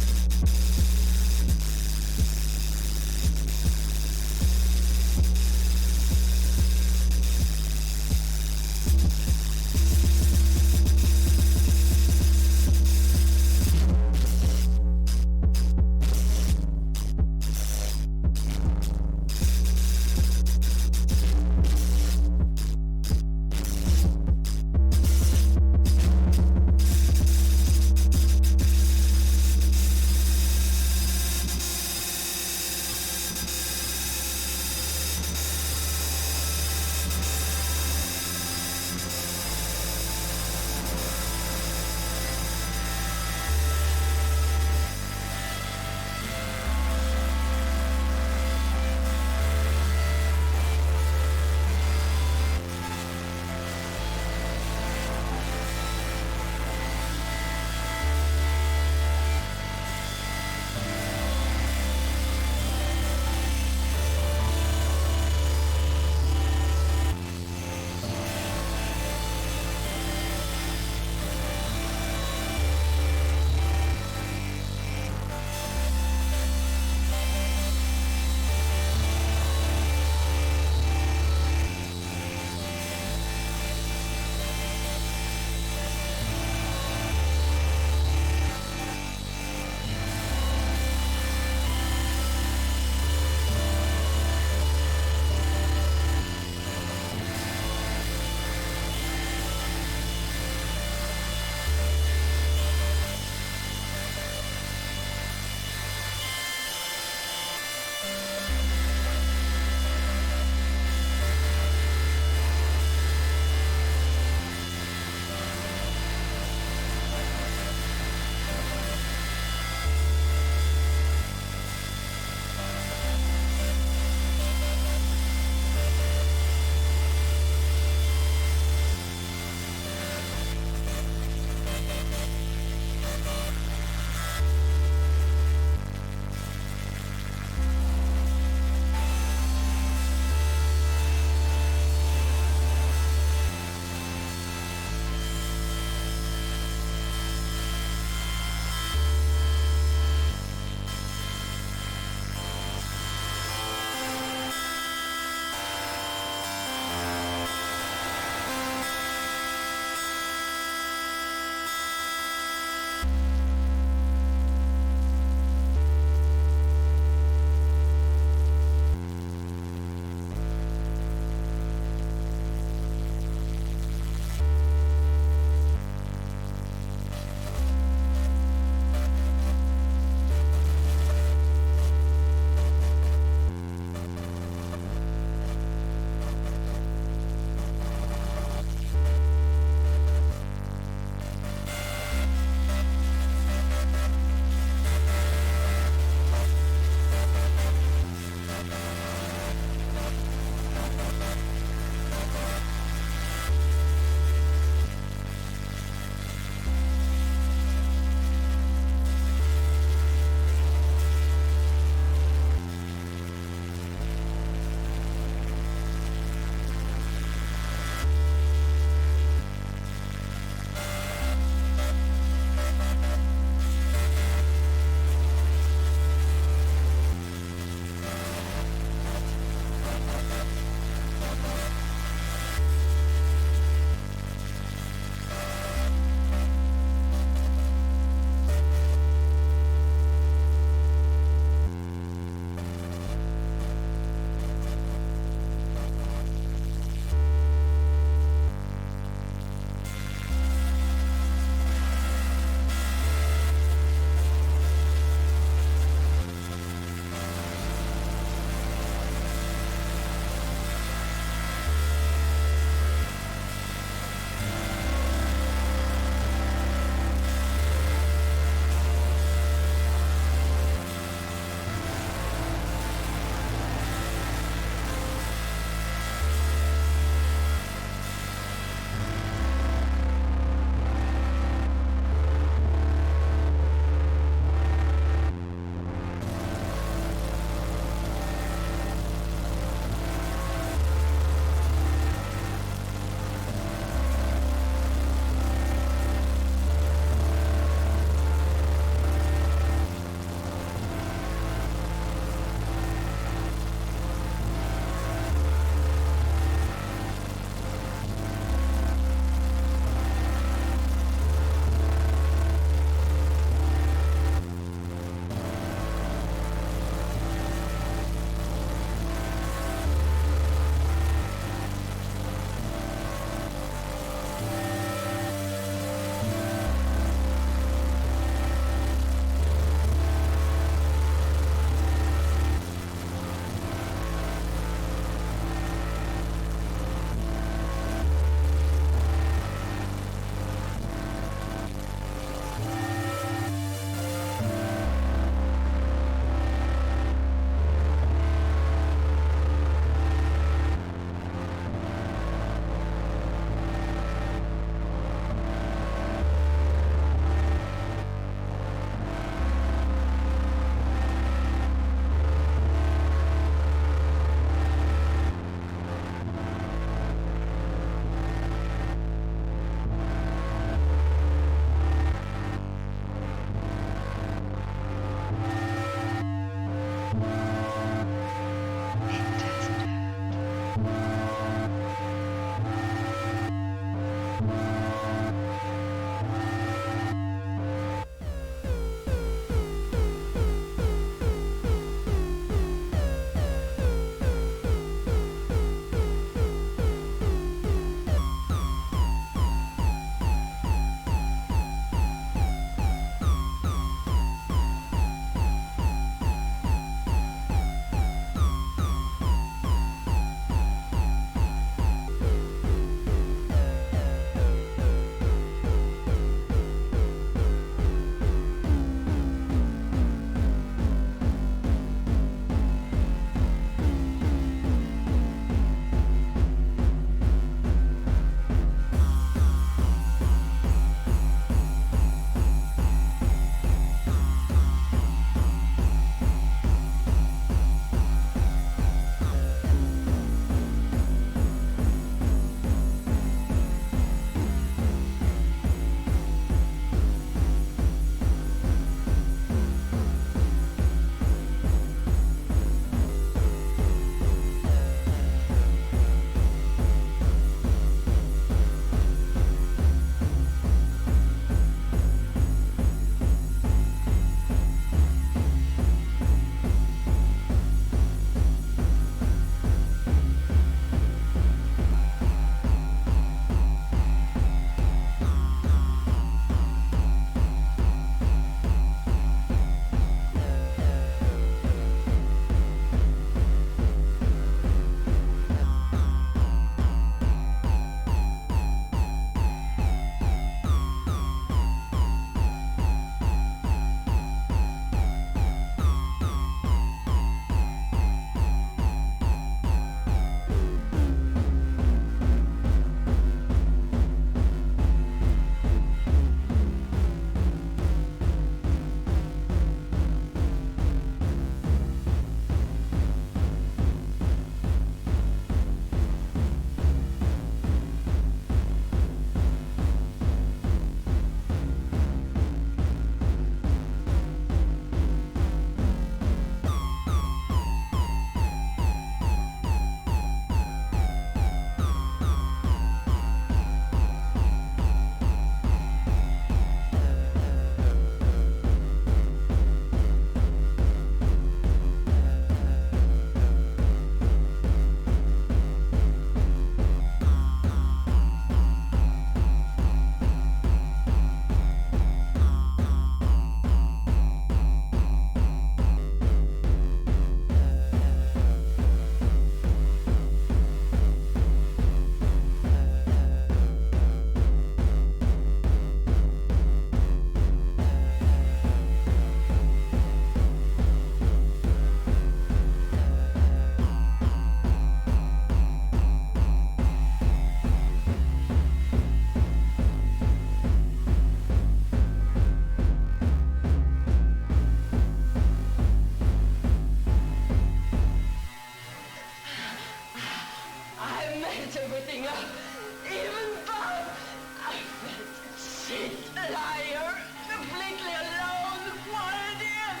liar, completely alone, quarantined.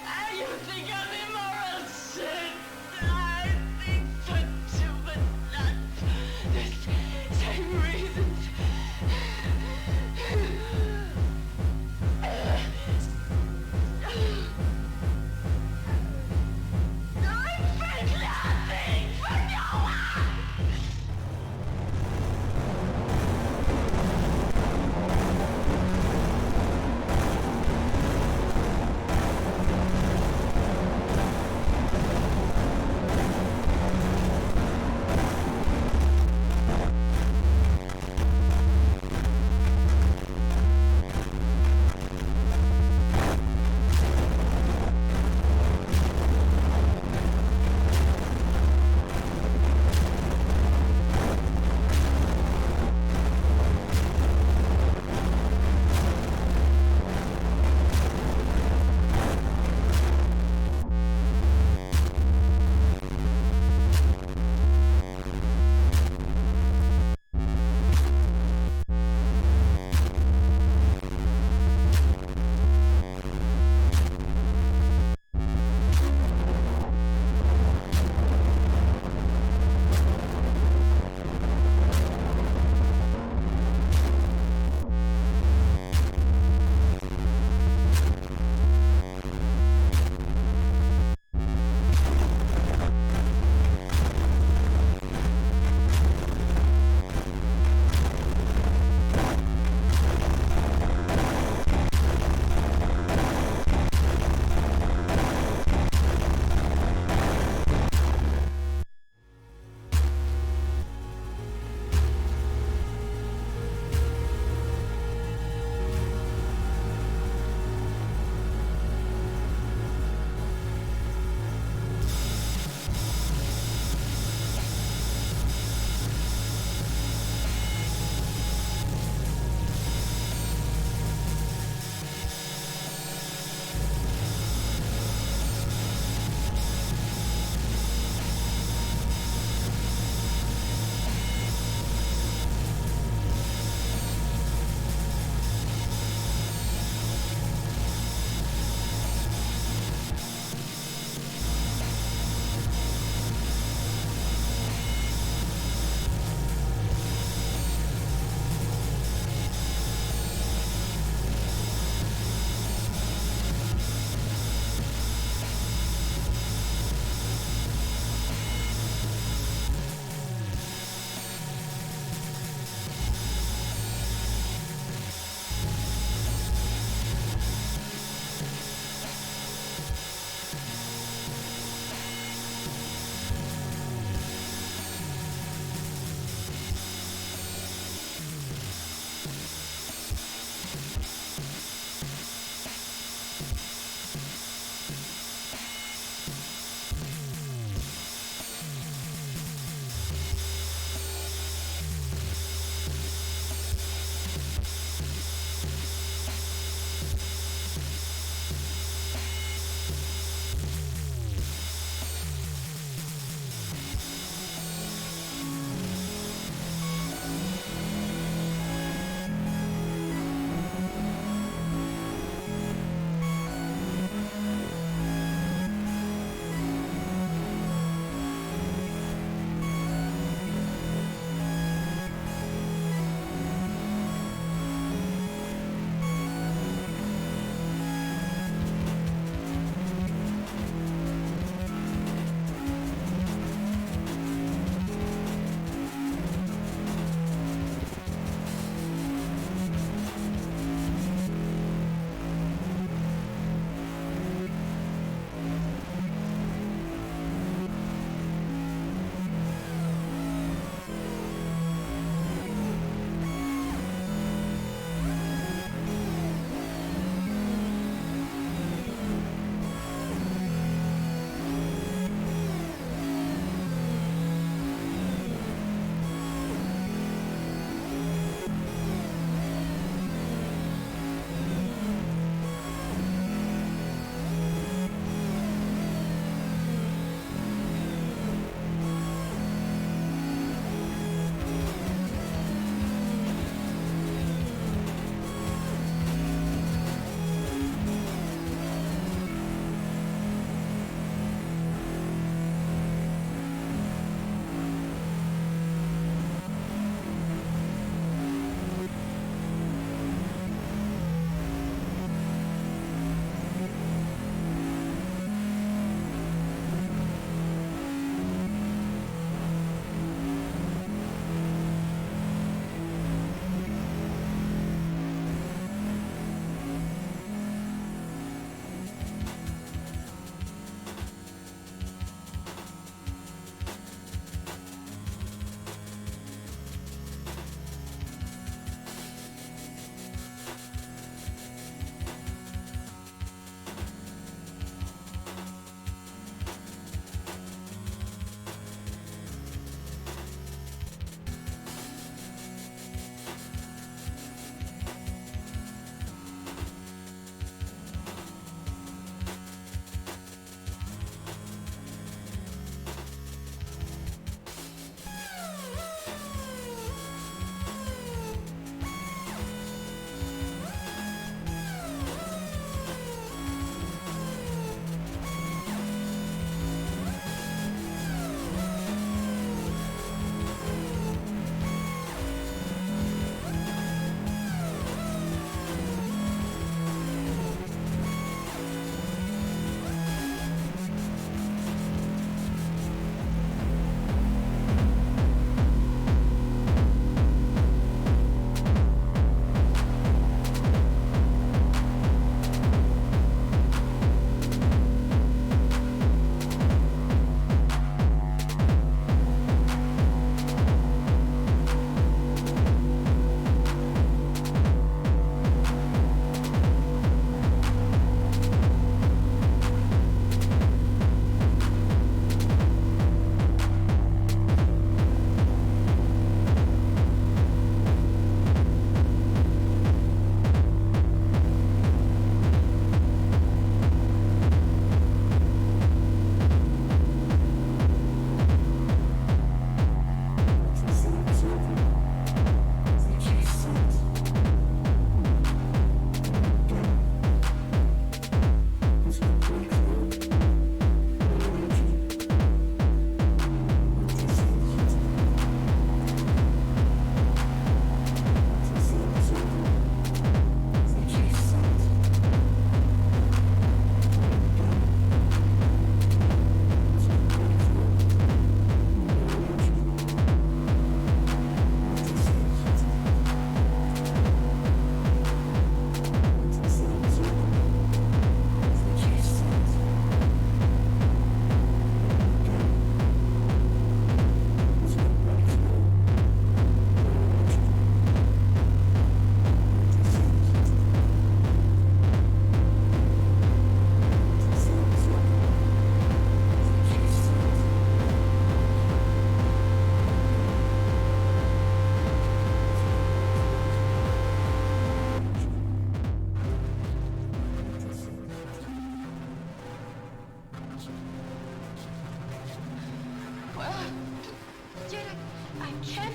And you think I'm immoral shit. I think so too, but not the same reasons. I fake nothing for no one!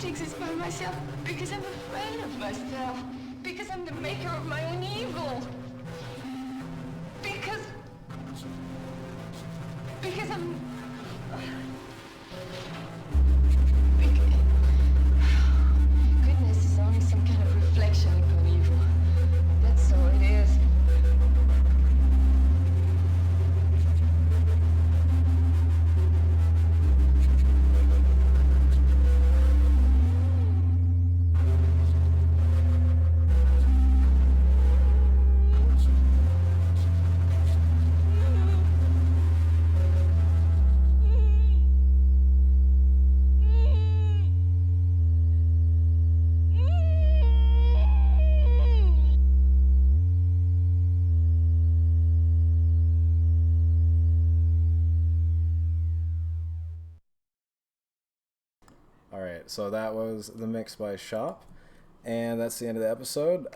to exist by myself because I'm afraid of myself. Because I'm the maker of my own evil. Because I'm... Goodness is only some kind of reflection upon evil. That's all it is. All right, so that was the mix by Shoppe, and that's the end of the episode.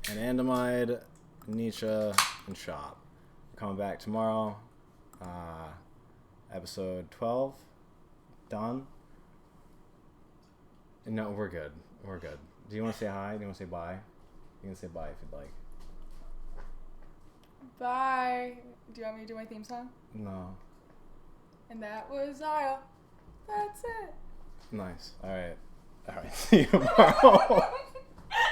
Anandamide, Nietzsche, and Shoppe. Coming back tomorrow. Episode 12. Done. No, we're good. We're good. Do you want to say hi? Do you want to say bye? You can say bye if you'd like. Bye. Do you want me to do my theme song? No. And that was Zaya. That's it. Nice. All right. See you tomorrow.